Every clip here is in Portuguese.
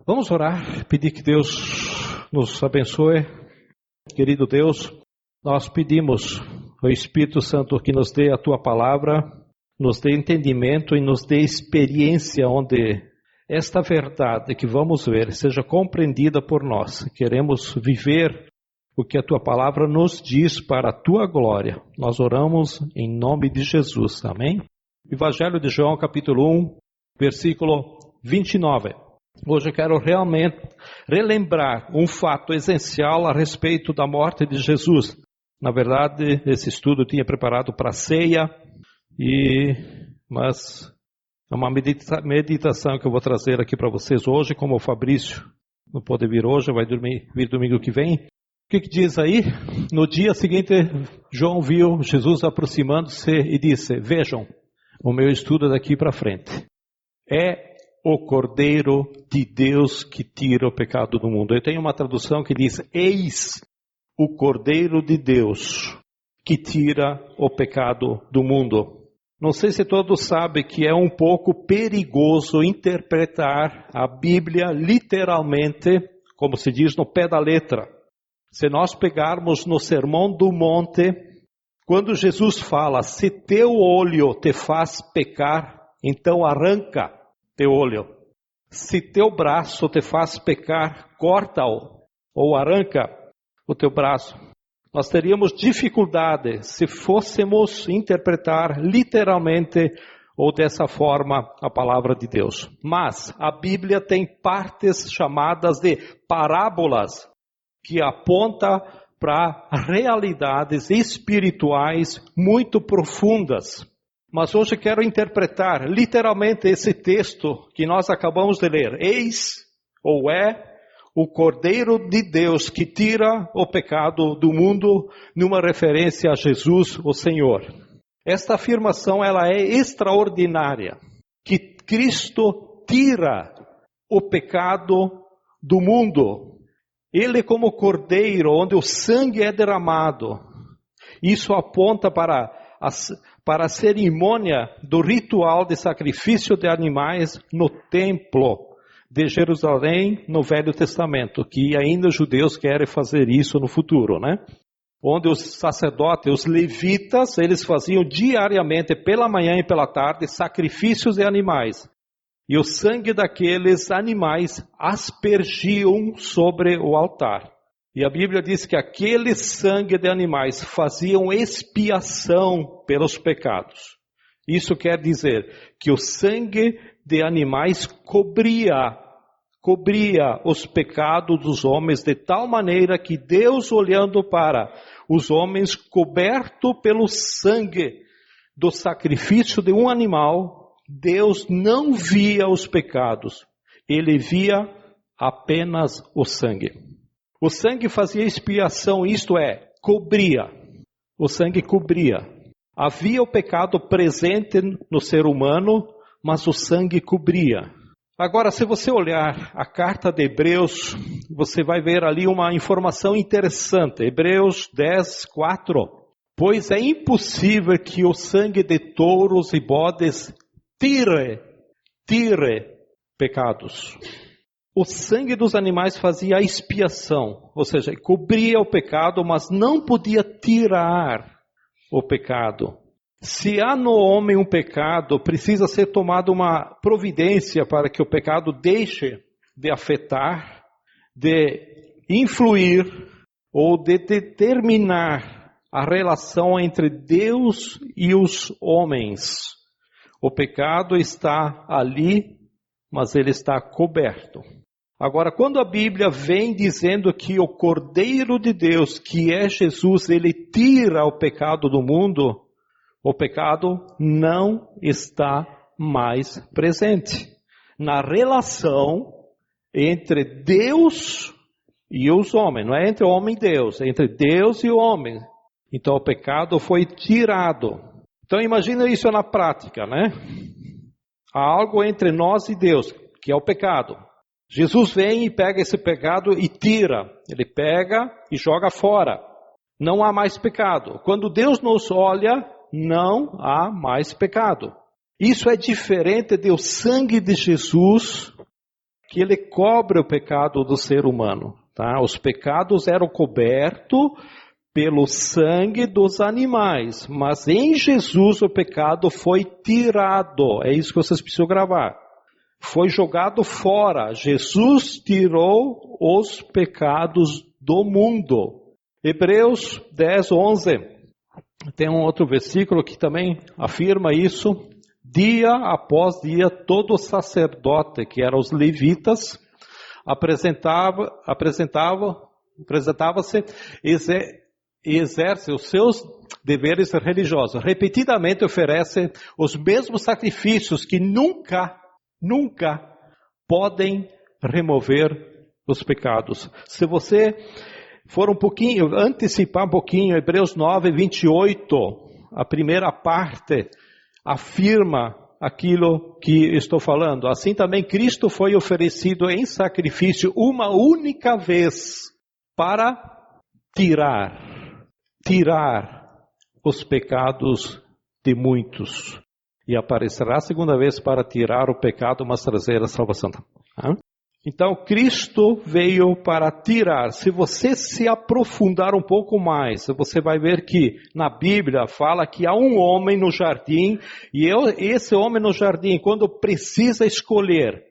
Vamos orar, pedir que Deus nos abençoe. Querido Deus, nós pedimos ao Espírito Santo que nos dê a Tua palavra, nos dê entendimento e nos dê experiência onde esta verdade que vamos ver seja compreendida por nós. Queremos viver o que a Tua palavra nos diz para a Tua glória. Nós oramos em nome de Jesus. Amém? Evangelho de João, capítulo 1, versículo 29. Hoje eu quero realmente relembrar um fato essencial a respeito da morte de Jesus. Na verdade, esse estudo eu tinha preparado para a ceia, mas é uma meditação que eu vou trazer aqui para vocês hoje, como o Fabrício não pode vir hoje, vai vir domingo que vem. O que diz aí? No dia seguinte, João viu Jesus aproximando-se e disse: vejam, o meu estudo é daqui para frente. É o Cordeiro de Deus que tira o pecado do mundo. Eu tenho uma tradução que diz: eis o Cordeiro de Deus que tira o pecado do mundo. Não sei se todos sabem que é um pouco perigoso interpretar a Bíblia literalmente, como se diz, no pé da letra. Se nós pegarmos no Sermão do Monte, quando Jesus fala: se teu olho te faz pecar, então arranca teu olho. Se teu braço te faz pecar, corta-o ou arranca o teu braço. Nós teríamos dificuldade se fôssemos interpretar literalmente ou dessa forma a palavra de Deus. Mas a Bíblia tem partes chamadas de parábolas que apontam para realidades espirituais muito profundas. Mas hoje quero interpretar literalmente esse texto que nós acabamos de ler. Eis, ou é, o Cordeiro de Deus que tira o pecado do mundo, numa referência a Jesus, o Senhor. Esta afirmação ela é extraordinária, que Cristo tira o pecado do mundo. Ele como Cordeiro, onde o sangue é derramado. Isso aponta para a cerimônia do ritual de sacrifício de animais no templo de Jerusalém, no Velho Testamento, que ainda os judeus querem fazer isso no futuro, né? Onde os sacerdotes, os levitas, eles faziam diariamente, pela manhã e pela tarde, sacrifícios de animais. E o sangue daqueles animais aspergiam sobre o altar. E a Bíblia diz que aquele sangue de animais faziam expiação pelos pecados. Isso quer dizer que o sangue de animais cobria os pecados dos homens de tal maneira que Deus, olhando para os homens coberto pelo sangue do sacrifício de um animal, Deus não via os pecados, Ele via apenas o sangue. O sangue fazia expiação, isto é, cobria. O sangue cobria. Havia o pecado presente no ser humano, mas o sangue cobria. Agora, se você olhar a carta de Hebreus, você vai ver ali uma informação interessante. Hebreus 10, 4. Pois é impossível que o sangue de touros e bodes tire pecados. O sangue dos animais fazia a expiação, ou seja, cobria o pecado, mas não podia tirar o pecado. Se há no homem um pecado, precisa ser tomada uma providência para que o pecado deixe de afetar, de influir ou de determinar a relação entre Deus e os homens. O pecado está ali, mas ele está coberto. Agora, quando a Bíblia vem dizendo que o Cordeiro de Deus, que é Jesus, ele tira o pecado do mundo, o pecado não está mais presente na relação entre Deus e os homens. Não é entre o homem e Deus, é entre Deus e o homem. Então o pecado foi tirado. Então imagina isso na prática, né? Há algo entre nós e Deus, que é o pecado. Jesus vem e pega esse pecado e tira. Ele pega e joga fora. Não há mais pecado. Quando Deus nos olha, não há mais pecado. Isso é diferente do sangue de Jesus que ele cobre o pecado do ser humano. Tá? Os pecados eram cobertos pelo sangue dos animais, mas em Jesus o pecado foi tirado. É isso que vocês precisam gravar. Foi jogado fora. Jesus tirou os pecados do mundo. Hebreus 10, 11. Tem um outro versículo que também afirma isso. Dia após dia, todo sacerdote, que eram os levitas, apresentava-se e exerce os seus deveres religiosos. Repetidamente oferece os mesmos sacrifícios que nunca podem remover os pecados. Se você for antecipar um pouquinho, Hebreus 9, 28, a primeira parte afirma aquilo que estou falando. Assim também Cristo foi oferecido em sacrifício uma única vez para tirar os pecados de muitos. E aparecerá a segunda vez para tirar o pecado, mas trazer a salvação. Então, Cristo veio para tirar. Se você se aprofundar um pouco mais, você vai ver que na Bíblia fala que há um homem no jardim, e esse homem no jardim, quando precisa escolher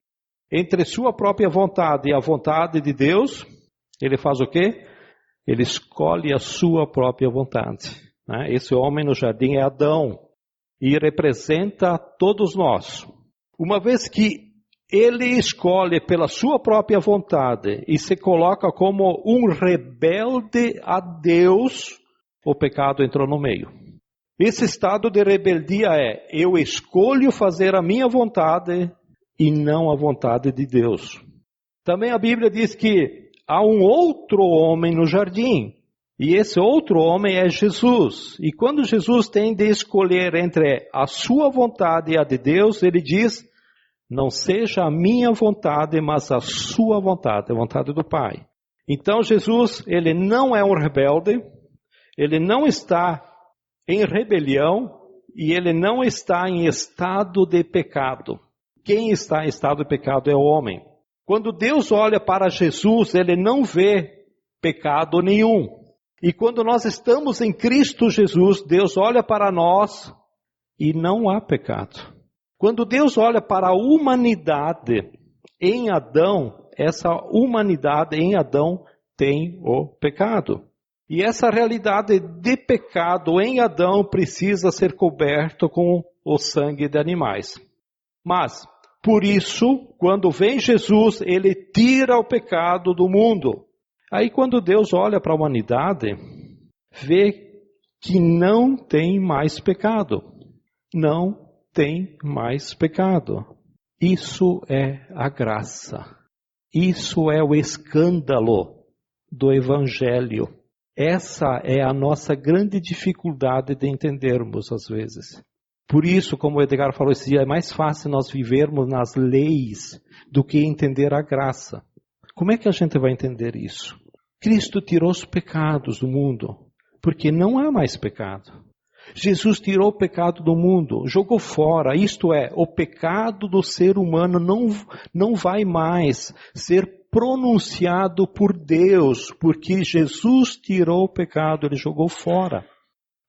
entre sua própria vontade e a vontade de Deus, ele faz o quê? Ele escolhe a sua própria vontade. Esse homem no jardim é Adão, e representa todos nós. Uma vez que ele escolhe pela sua própria vontade e se coloca como um rebelde a Deus, o pecado entrou no meio. Esse estado de rebeldia é: eu escolho fazer a minha vontade e não a vontade de Deus. Também a Bíblia diz que há um outro homem no jardim, e esse outro homem é Jesus. E quando Jesus tem de escolher entre a sua vontade e a de Deus, ele diz: não seja a minha vontade, mas a sua vontade, a vontade do Pai. Então Jesus, ele não é um rebelde, ele não está em rebelião e ele não está em estado de pecado. Quem está em estado de pecado é o homem. Quando Deus olha para Jesus, ele não vê pecado nenhum. E quando nós estamos em Cristo Jesus, Deus olha para nós e não há pecado. Quando Deus olha para a humanidade em Adão, essa humanidade em Adão tem o pecado. E essa realidade de pecado em Adão precisa ser coberto com o sangue de animais. Mas, por isso, quando vem Jesus, ele tira o pecado do mundo. Aí quando Deus olha para a humanidade, vê que não tem mais pecado. Não tem mais pecado. Isso é a graça. Isso é o escândalo do Evangelho. Essa é a nossa grande dificuldade de entendermos às vezes. Por isso, como o Edgar falou esse dia, é mais fácil nós vivermos nas leis do que entender a graça. Como é que a gente vai entender isso? Cristo tirou os pecados do mundo, porque não há mais pecado. Jesus tirou o pecado do mundo, jogou fora, isto é, o pecado do ser humano não vai mais ser pronunciado por Deus, porque Jesus tirou o pecado, ele jogou fora.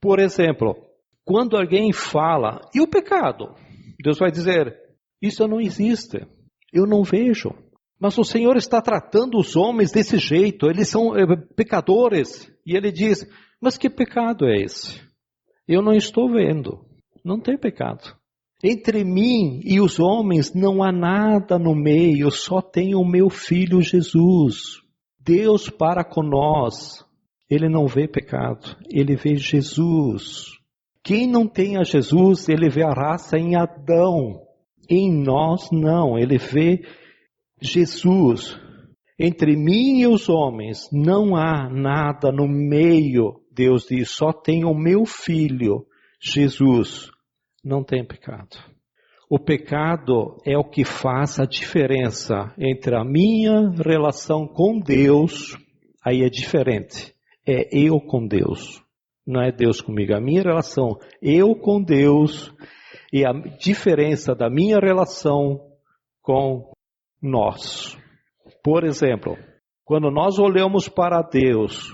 Por exemplo, quando alguém fala, e o pecado? Deus vai dizer, isso não existe, eu não vejo. Mas o Senhor está tratando os homens desse jeito, eles são pecadores. E ele diz, mas que pecado é esse? Eu não estou vendo, não tem pecado. Entre mim e os homens não há nada no meio, só tem o meu filho Jesus. Deus para com nós, ele não vê pecado, ele vê Jesus. Quem não tem a Jesus, ele vê a raça em Adão. Em nós não, ele vê Jesus. Entre mim e os homens não há nada no meio. Deus diz, só tem o meu filho, Jesus, não tem pecado. O pecado é o que faz a diferença entre a minha relação com Deus, aí é diferente, é eu com Deus, não é Deus comigo. A minha relação, eu com Deus, e a diferença da minha relação com nós. Por exemplo, quando nós olhamos para Deus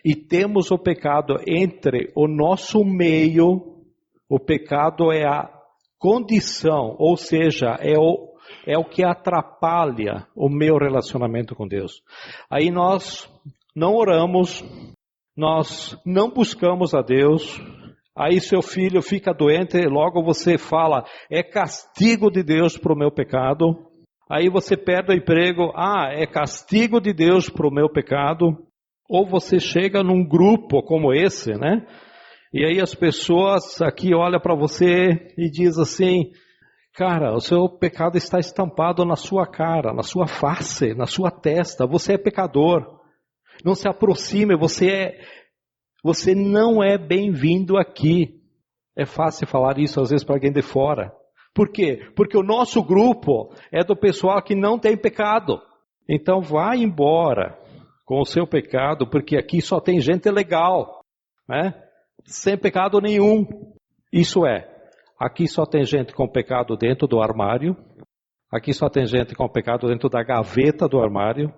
e temos o pecado entre o nosso meio, o pecado é a condição, ou seja, é o que atrapalha o meu relacionamento com Deus. Aí nós não oramos, nós não buscamos a Deus. Aí seu filho fica doente, logo você fala, é castigo de Deus para o meu pecado. Aí você perde o emprego, é castigo de Deus para o meu pecado. Ou você chega num grupo como esse, né? E aí as pessoas aqui olham para você e dizem assim, cara, o seu pecado está estampado na sua cara, na sua face, na sua testa. Você é pecador. Não se aproxime, você não é bem-vindo aqui. É fácil falar isso às vezes para alguém de fora. Por quê? Porque o nosso grupo é do pessoal que não tem pecado. Então vai embora com o seu pecado, porque aqui só tem gente legal, né? Sem pecado nenhum. Isso é, aqui só tem gente com pecado dentro do armário, aqui só tem gente com pecado dentro da gaveta do armário,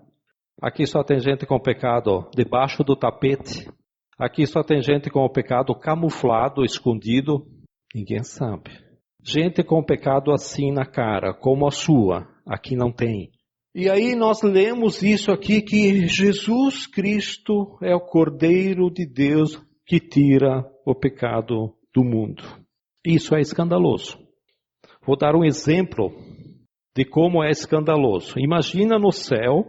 aqui só tem gente com pecado debaixo do tapete, aqui só tem gente com o pecado camuflado, escondido, ninguém sabe. Gente com pecado assim na cara, como a sua, aqui não tem. E aí nós lemos isso aqui, que Jesus Cristo é o Cordeiro de Deus que tira o pecado do mundo. Isso é escandaloso. Vou dar um exemplo de como é escandaloso. Imagina no céu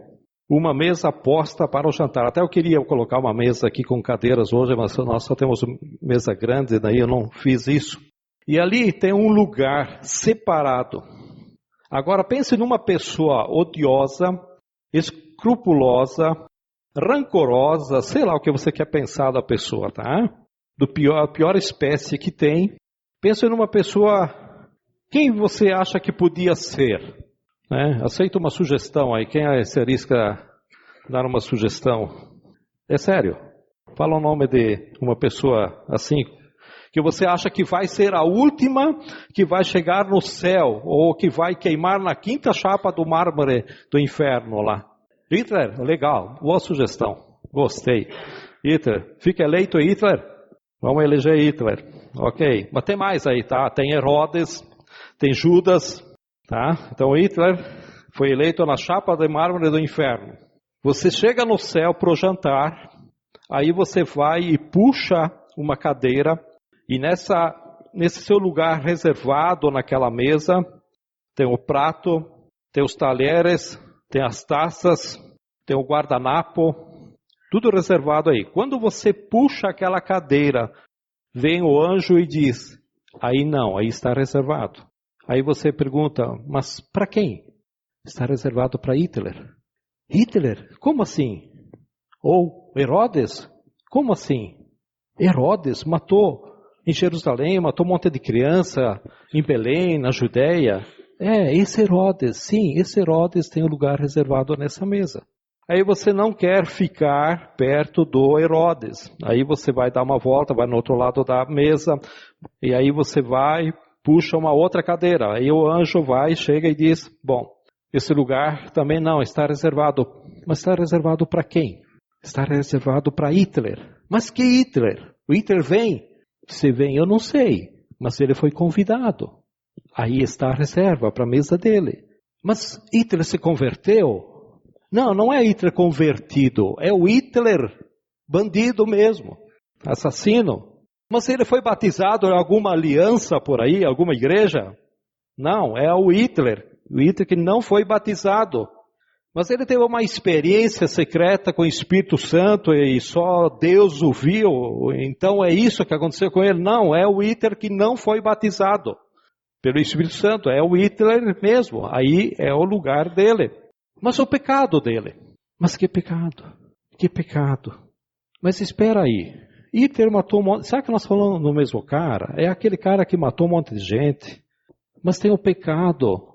uma mesa posta para o jantar. Até eu queria colocar uma mesa aqui com cadeiras hoje, mas nós só temos mesa grande, daí eu não fiz isso. E ali tem um lugar separado. Agora pense numa pessoa odiosa, escrupulosa, rancorosa, sei lá o que você quer pensar da pessoa, tá? A pior espécie que tem. Pense numa pessoa, quem você acha que podia ser? Né? Aceita uma sugestão aí, quem se arrisca dar uma sugestão? É sério, fala o nome de uma pessoa assim, que você acha que vai ser a última que vai chegar no céu, ou que vai queimar na quinta chapa do mármore do inferno lá. Hitler, legal, boa sugestão, gostei. Hitler, fica eleito Hitler? Vamos eleger Hitler, ok. Mas tem mais aí, tá? Tem Herodes, tem Judas, tá? Então Hitler foi eleito na chapa de mármore do inferno. Você chega no céu para o jantar, aí você vai e puxa uma cadeira, e nesse seu lugar reservado naquela mesa, tem o prato, tem os talheres, tem as taças, tem o guardanapo, tudo reservado aí. Quando você puxa aquela cadeira, vem o anjo e diz, aí não, aí está reservado. Aí você pergunta, mas para quem? Está reservado para Hitler. Hitler? Como assim? Ou Herodes? Como assim? Herodes matou em Jerusalém, matou um monte de criança em Belém, na Judéia. Esse Herodes, sim, esse Herodes tem um lugar reservado nessa mesa. Aí você não quer ficar perto do Herodes. Aí você vai dar uma volta, vai no outro lado da mesa, e aí você vai, puxa uma outra cadeira. Aí o anjo vai, chega e diz, bom, esse lugar também não, está reservado. Mas está reservado para quem? Está reservado para Hitler. Mas que Hitler? O Hitler vem? Se vem, eu não sei, mas ele foi convidado. Aí está a reserva para a mesa dele. Mas Hitler se converteu? Não, não é Hitler convertido, é o Hitler bandido mesmo, assassino. Mas ele foi batizado em alguma aliança por aí, alguma igreja? Não, é o Hitler que não foi batizado. Mas ele teve uma experiência secreta com o Espírito Santo e só Deus o viu. Então é isso que aconteceu com ele? Não, é o Hitler que não foi batizado pelo Espírito Santo. É o Hitler mesmo. Aí é o lugar dele. Mas o pecado dele. Mas que pecado? Que pecado? Mas espera aí. Hitler matou um monte... Será que nós falamos do mesmo cara? É aquele cara que matou um monte de gente. Mas tem o pecado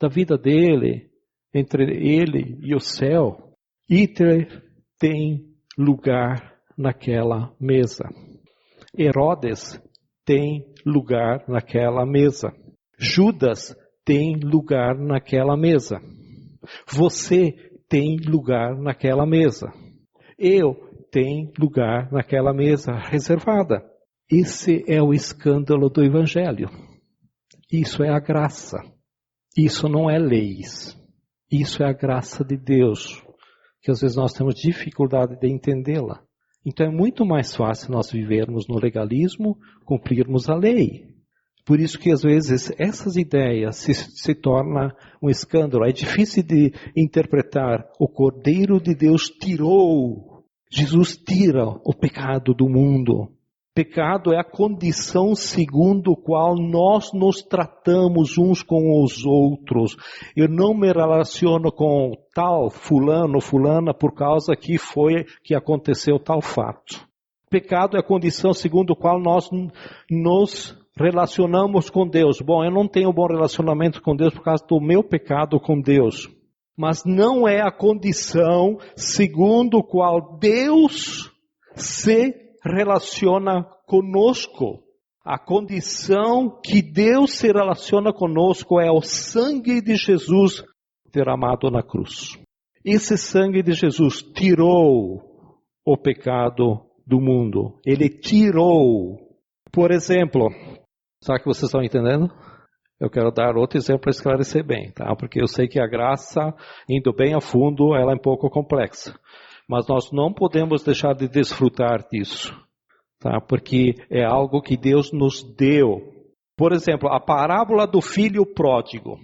da vida dele, entre ele e o céu. Hitler tem lugar naquela mesa. Herodes tem lugar naquela mesa. Judas tem lugar naquela mesa. Você tem lugar naquela mesa. Eu tenho lugar naquela mesa reservada. Esse é o escândalo do Evangelho. Isso é a graça. Isso não é leis. Isso é a graça de Deus, que às vezes nós temos dificuldade de entendê-la. Então é muito mais fácil nós vivermos no legalismo, cumprirmos a lei. Por isso que às vezes essas ideias se tornam um escândalo. É difícil de interpretar. O Cordeiro de Deus tirou. Jesus tira o pecado do mundo. Pecado é a condição segundo a qual nós nos tratamos uns com os outros. Eu não me relaciono com tal fulano ou fulana por causa que aconteceu tal fato. Pecado é a condição segundo a qual nós nos relacionamos com Deus. Bom, eu não tenho bom relacionamento com Deus por causa do meu pecado com Deus. Mas não é a condição segundo a qual Deus se relaciona conosco. A condição que Deus se relaciona conosco é o sangue de Jesus derramado na cruz. Esse sangue de Jesus tirou o pecado do mundo. Ele tirou. Por exemplo, será que vocês estão entendendo? Eu quero dar outro exemplo para esclarecer bem, tá? Porque eu sei que a graça, indo bem a fundo, ela é um pouco complexa. Mas nós não podemos deixar de desfrutar disso, tá? Porque é algo que Deus nos deu. Por exemplo, a parábola do filho pródigo.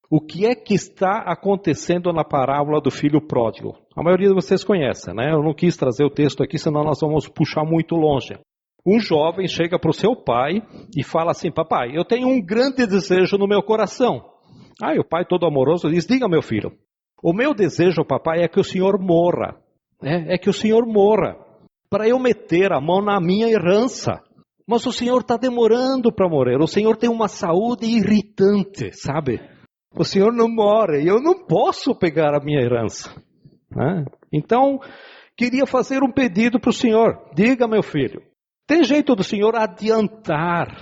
O que é que está acontecendo na parábola do filho pródigo? A maioria de vocês conhece, né? Eu não quis trazer o texto aqui, senão nós vamos puxar muito longe. Um jovem chega para o seu pai e fala assim: papai, eu tenho um grande desejo no meu coração. Aí o pai todo amoroso diz: diga, meu filho, o meu desejo, papai, é que o senhor morra. É que o senhor morra, para eu meter a mão na minha herança. Mas o senhor está demorando para morrer, o senhor tem uma saúde irritante, sabe? O senhor não morre, eu não posso pegar a minha herança. Então, queria fazer um pedido para o senhor. Diga, meu filho, tem jeito do senhor adiantar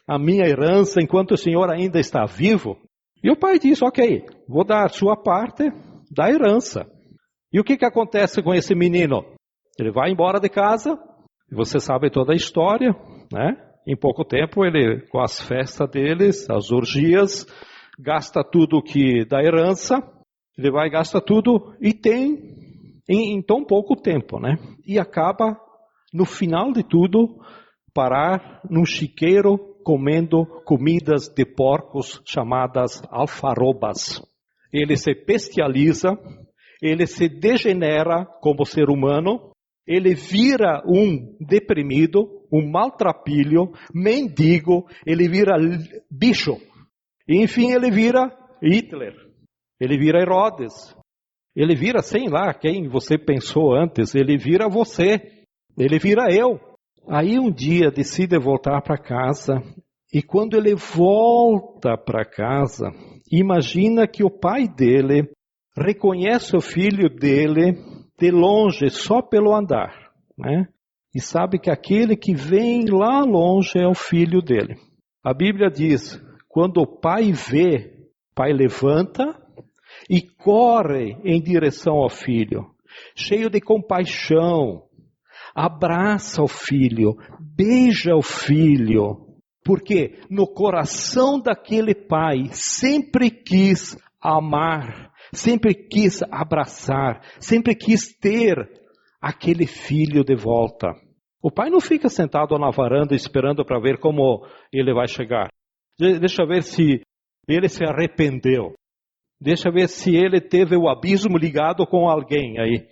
a minha herança enquanto o senhor ainda está vivo? E o pai diz: ok, vou dar a sua parte da herança. E o que acontece com esse menino? Ele vai embora de casa, você sabe toda a história, né? Em pouco tempo, ele, com as festas deles, as orgias, gasta tudo que da herança, ele vai e gasta tudo e tem em tão pouco tempo, né? E acaba, no final de tudo, parar num chiqueiro comendo comidas de porcos chamadas alfarrobas. Ele se bestializa, ele se degenera como ser humano, ele vira um deprimido, um maltrapilho, mendigo, ele vira bicho. E, enfim, ele vira Hitler, ele vira Herodes, ele vira, sei lá, quem você pensou antes, ele vira você, ele vira eu. Aí um dia decide voltar para casa, e quando ele volta para casa, imagina que o pai dele reconhece o filho dele de longe, só pelo andar, né? E sabe que aquele que vem lá longe é o filho dele. A Bíblia diz: quando o pai vê, o pai levanta e corre em direção ao filho, cheio de compaixão, abraça o filho, beija o filho, porque no coração daquele pai sempre quis amar, sempre quis abraçar, sempre quis ter aquele filho de volta. O pai não fica sentado na varanda esperando para ver como ele vai chegar. Deixa ver se ele se arrependeu. Deixa ver se ele teve o abismo ligado com alguém aí.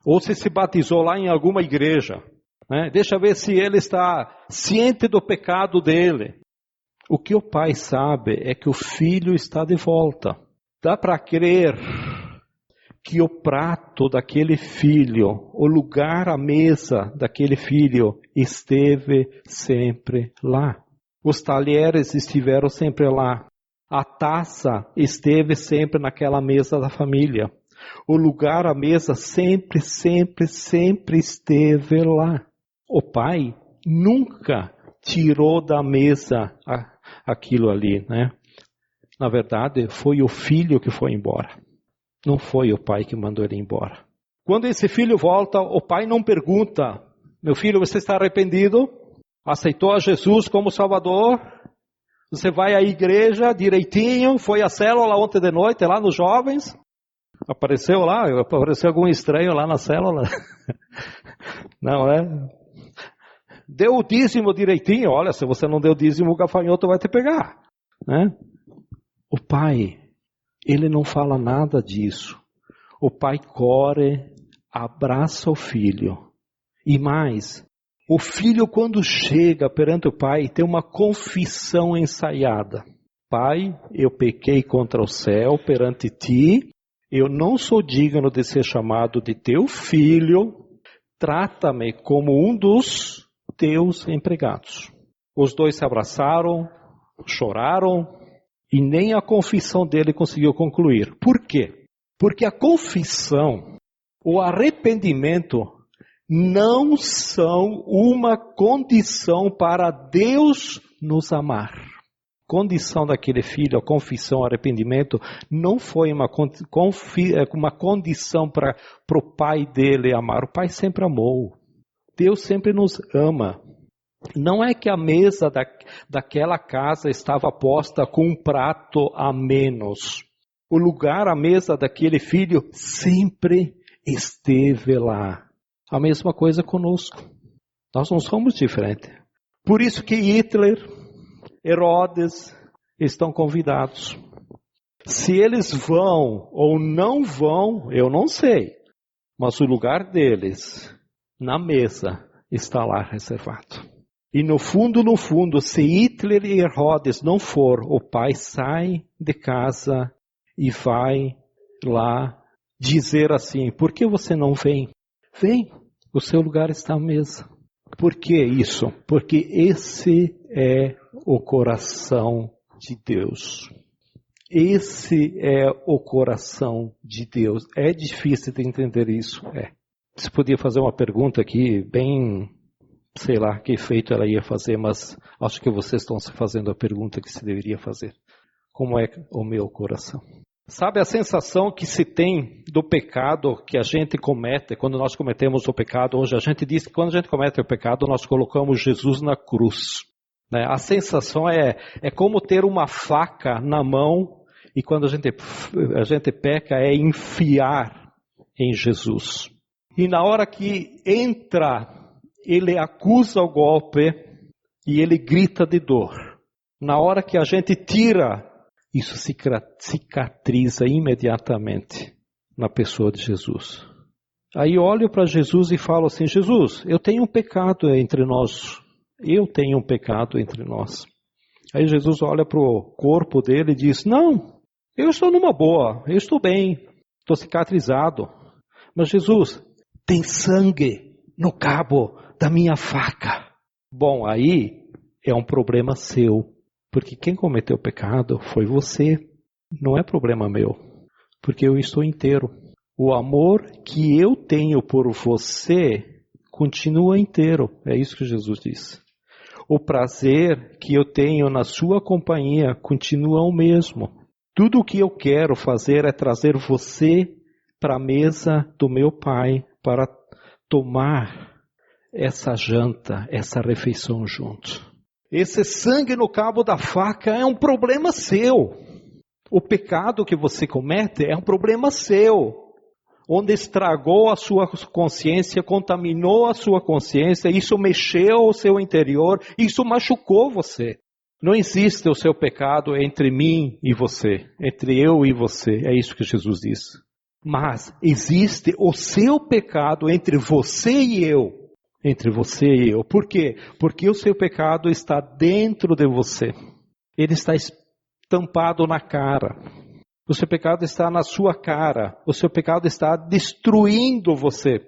Ou se batizou lá em alguma igreja. Né? Deixa ver se ele está ciente do pecado dele. O que o pai sabe é que o filho está de volta. Dá para crer que o prato daquele filho, o lugar à mesa daquele filho, esteve sempre lá. Os talheres estiveram sempre lá. A taça esteve sempre naquela mesa da família. O lugar à mesa sempre, sempre, sempre esteve lá. O pai nunca tirou da mesa aquilo ali, né? Na verdade, foi o filho que foi embora. Não foi o pai que mandou ele embora. Quando esse filho volta, o pai não pergunta: meu filho, você está arrependido? Aceitou a Jesus como Salvador? Você vai à igreja direitinho? Foi à célula ontem de noite, lá nos jovens? Apareceu algum estranho lá na célula? Não é? Deu o dízimo direitinho. Olha, se você não deu o dízimo, o gafanhoto vai te pegar. Né? O pai, ele não fala nada disso. O pai corre, abraça o filho. E mais, o filho quando chega perante o pai, tem uma confissão ensaiada. Pai, eu pequei contra o céu perante ti. Eu não sou digno de ser chamado de teu filho. Trata-me como um dos teus empregados. Os dois se abraçaram, choraram, e nem a confissão dele conseguiu concluir. Por quê? Porque a confissão, o arrependimento, não são uma condição para Deus nos amar. Condição daquele filho, a confissão, o arrependimento, não foi uma condição para o pai dele amar. O pai sempre amou. Deus sempre nos ama. Não é que a mesa daquela casa estava posta com um prato a menos. O lugar, a mesa daquele filho sempre esteve lá. A mesma coisa conosco. Nós não somos diferentes. Por isso que Hitler, Herodes estão convidados. Se eles vão ou não vão, eu não sei. Mas o lugar deles, na mesa, está lá reservado. E no fundo, se Hitler e Herodes não for, o pai sai de casa e vai lá dizer assim: por que você não vem? Vem, o seu lugar está à mesa. Por que isso? Porque esse é o coração de Deus. Esse é o coração de Deus. É difícil de entender isso? É. Você podia fazer uma pergunta aqui, bem, sei lá que efeito ela ia fazer, mas acho que vocês estão se fazendo a pergunta que se deveria fazer. Como é o meu coração? Sabe a sensação que se tem do pecado que a gente comete, quando nós cometemos o pecado? Hoje a gente diz que quando a gente comete o pecado, nós colocamos Jesus na cruz. Né? A sensação é como ter uma faca na mão e quando a gente peca é enfiar em Jesus. E na hora que entra, ele acusa o golpe e ele grita de dor. Na hora que a gente tira, isso cicatriza imediatamente na pessoa de Jesus. Aí eu olho para Jesus e falo assim: Jesus, eu tenho um pecado entre nós. Eu tenho um pecado entre nós. Aí Jesus olha para o corpo dele e diz: não, eu estou numa boa, eu estou bem, estou cicatrizado. Mas Jesus, tem sangue no cabo da minha faca. Bom, aí é um problema seu. Porque quem cometeu o pecado foi você. Não é problema meu. Porque eu estou inteiro. O amor que eu tenho por você continua inteiro. É isso que Jesus diz. O prazer que eu tenho na sua companhia continua o mesmo. Tudo o que eu quero fazer é trazer você para a mesa do meu Pai para tomar essa janta, essa refeição junto. Esse sangue no cabo da faca é um problema seu. O pecado que você comete é um problema seu. Onde estragou a sua consciência, contaminou a sua consciência, isso mexeu o seu interior, isso machucou você. Não existe o seu pecado entre mim e você, entre eu e você, é isso que Jesus diz. Mas existe o seu pecado entre você e eu. Entre você e eu. Por quê? Porque o seu pecado está dentro de você. Ele está estampado na cara. O seu pecado está na sua cara. O seu pecado está destruindo você.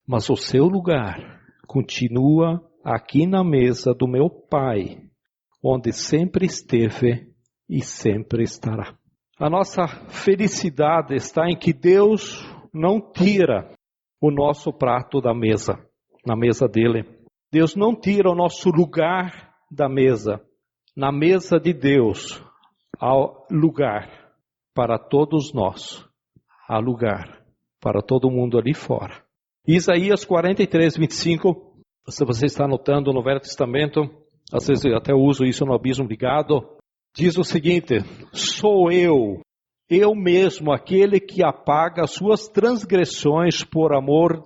Mas o seu lugar continua aqui na mesa do meu Pai, onde sempre esteve e sempre estará. A nossa felicidade está em que Deus não tira o nosso prato da mesa. Na mesa dele. Deus não tira o nosso lugar da mesa. Na mesa de Deus, há lugar para todos nós. há lugar para todo mundo ali fora. Isaías 43, 25, se você está anotando no Velho Testamento, às vezes eu até uso isso no Abismo Ligado, diz o seguinte: sou eu mesmo, aquele que apaga as suas transgressões por amor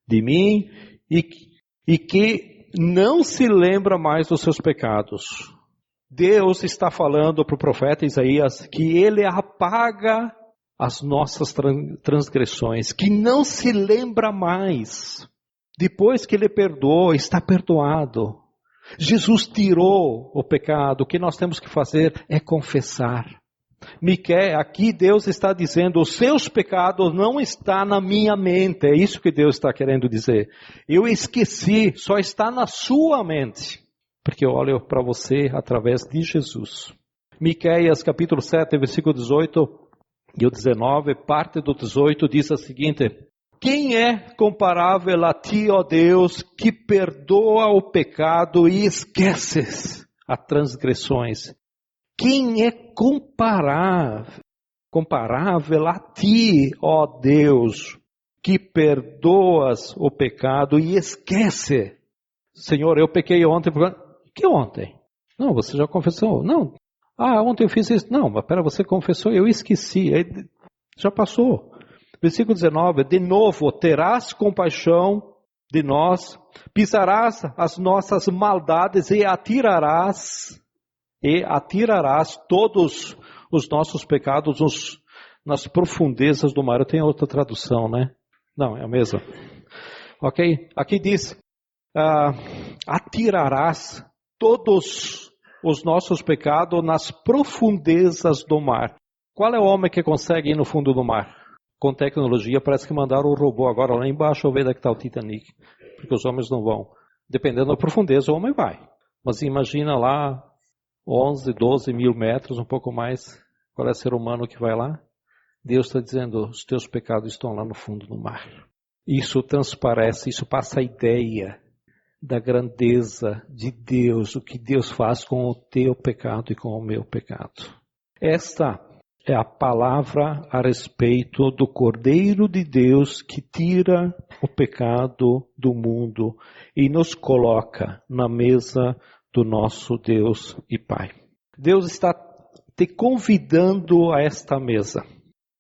de mim e que não se lembra mais dos seus pecados. Deus está falando para o profeta Isaías que ele apaga as nossas transgressões, que não se lembra mais. Depois que ele perdoou, está perdoado. Jesus tirou o pecado. O que nós temos que fazer é confessar. Aqui Deus está dizendo, os seus pecados não estão na minha mente. É isso que Deus está querendo dizer. Eu esqueci, só está na sua mente. Porque eu olho para você através de Jesus. Miqueias capítulo 7, versículo 18 e o 19, parte do 18 diz a seguinte: quem é comparável a ti, ó Deus, que perdoa o pecado e esqueces as transgressões? Quem é comparável a ti, ó Deus, que perdoas o pecado e esquece? Senhor, eu pequei ontem. Que ontem? Não, você já confessou. Não. Ontem eu fiz isso. Não, mas você confessou, eu esqueci. Já passou. Versículo 19, de novo, terás compaixão de nós, pisarás as nossas maldades e atirarás todos os nossos pecados nas profundezas do mar. Eu tenho outra tradução, né? Não, é a mesma. Ok? Aqui diz, atirarás todos os nossos pecados nas profundezas do mar. Qual é o homem que consegue ir no fundo do mar? Com tecnologia, parece que mandaram o robô agora lá embaixo, ver onde está o Titanic. Porque os homens não vão. Dependendo da profundeza, o homem vai. Mas imagina lá, 11, 12 mil metros, um pouco mais. Qual é o ser humano que vai lá? Deus está dizendo, os teus pecados estão lá no fundo do mar. Isso transparece, isso passa a ideia da grandeza de Deus, o que Deus faz com o teu pecado e com o meu pecado. Esta é a palavra a respeito do Cordeiro de Deus que tira o pecado do mundo e nos coloca na mesa do nosso Deus e Pai. Deus está te convidando a esta mesa.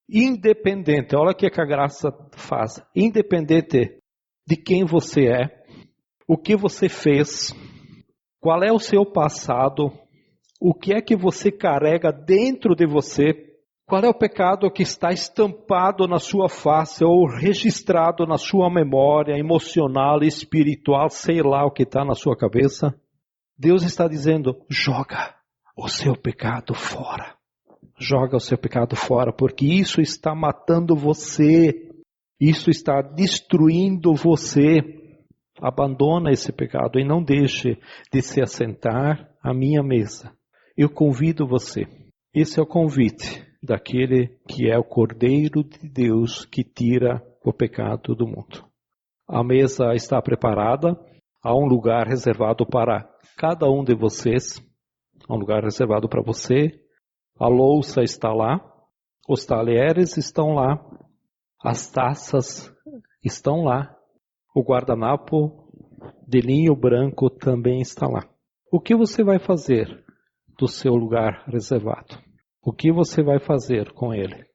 Independente, olha o que a graça faz. Independente de quem você é, o que você fez, qual é o seu passado, o que é que você carrega dentro de você, qual é o pecado que está estampado na sua face ou registrado na sua memória emocional, espiritual, sei lá o que está na sua cabeça. Deus está dizendo, joga o seu pecado fora. Joga o seu pecado fora, porque isso está matando você. Isso está destruindo você. Abandona esse pecado e não deixe de se assentar à minha mesa. Eu convido você. Esse é o convite daquele que é o Cordeiro de Deus que tira o pecado do mundo. A mesa está preparada. Há um lugar reservado para cada um de vocês. Há um lugar reservado para você. A louça está lá. Os talheres estão lá. As taças estão lá. O guardanapo de linho branco também está lá. O que você vai fazer do seu lugar reservado? O que você vai fazer com ele?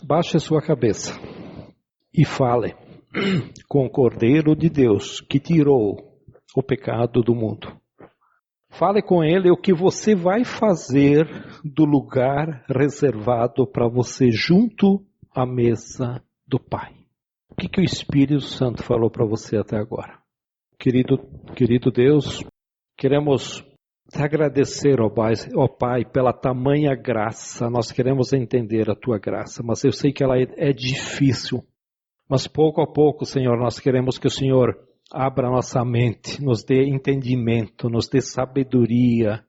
Baixe a sua cabeça e fale com o Cordeiro de Deus que tirou o pecado do mundo. Fale com ele o que você vai fazer do lugar reservado para você junto à mesa do Pai. O que o Espírito Santo falou para você até agora? Querido Deus, queremos te agradecer, ó Pai, pela tamanha graça. Nós queremos entender a tua graça, mas eu sei que ela é difícil. Mas pouco a pouco, Senhor, nós queremos que o Senhor abra nossa mente, nos dê entendimento, nos dê sabedoria.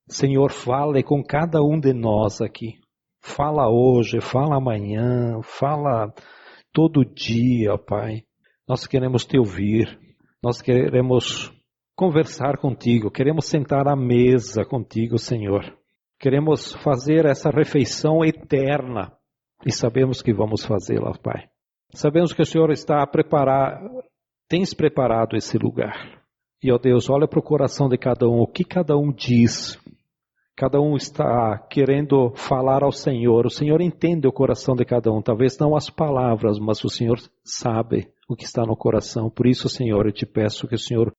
Senhor, fale com cada um de nós aqui. Fala hoje, fala amanhã, fala todo dia, Pai. Nós queremos te ouvir, nós queremos conversar contigo, queremos sentar à mesa contigo, Senhor. Queremos fazer essa refeição eterna E sabemos que vamos fazê-la, Pai. Sabemos que o Senhor tens preparado esse lugar. E, ó Deus, olha para o coração de cada um, o que cada um diz. Cada um está querendo falar ao Senhor. O Senhor entende o coração de cada um. Talvez não as palavras, mas o Senhor sabe o que está no coração. Por isso, Senhor, eu te peço que o Senhor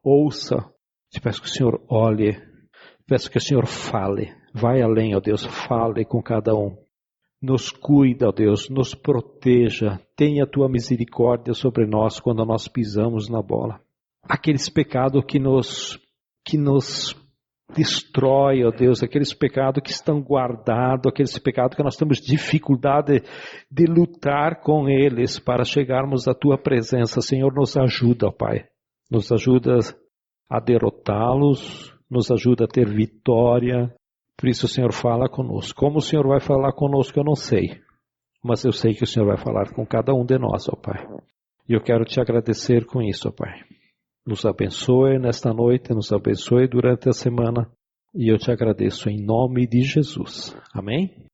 ouça. Te peço que o Senhor olhe. Te peço que o Senhor fale. Vai além, ó Deus, fale com cada um. Nos cuida, ó Deus, nos proteja. Tenha a tua misericórdia sobre nós quando nós pisamos na bola. Aqueles pecados que nos destrói, ó Deus, aqueles pecados que estão guardados, aqueles pecados que nós temos dificuldade de lutar com eles para chegarmos à tua presença. Senhor, nos ajuda, ó Pai. Nos ajuda a derrotá-los, nos ajuda a ter vitória. Por isso, Senhor, fala conosco. Como o Senhor vai falar conosco, eu não sei. Mas eu sei que o Senhor vai falar com cada um de nós, ó Pai. E eu quero te agradecer com isso, ó Pai. Nos abençoe nesta noite, nos abençoe durante a semana. E eu te agradeço em nome de Jesus. Amém?